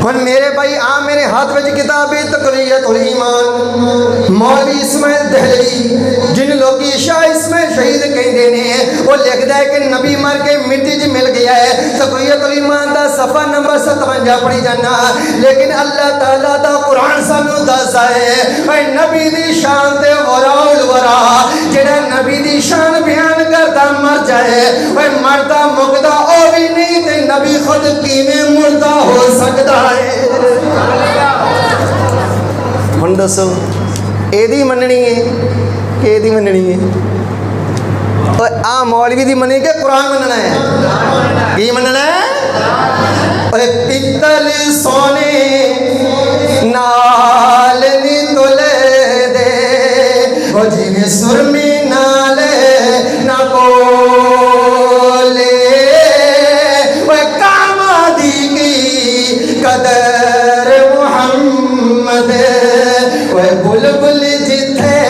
ہن میرے بھائی آ میرے ہاتھ وچ کتاب تقویۃ الایمان مولوی اسماعیل دہلوی جن لوگی شاہ اسماعیل شہید کہندے نے وہ لکھدا ہے کہ نبی مر کے مٹی وچ مل گیا ہے تقویۃ الایمان دا صفحہ نمبر 57 پڑھی جانا لیکن اللہ تعالیٰ دا قرآن سانو دسدا ہے اے نبی دی شان تے ورا الورا جڑا نبی دی شان بیان کردا مر جائے اے مردا مکدا او بھی نہیں تے نبی خود کیویں مردہ ہو سکدا ہے ہن دسو اے دی مننی ہے کہ اے دی مننی ہے اور آ مولوی دی مننی کہ قرآن مننا ہے کی مننا ہے اے پتل سونے نال نی تلے دے او جی سرمی نالے نہ بولے اے کامادی کی قدر محمد اے بلبل جتھے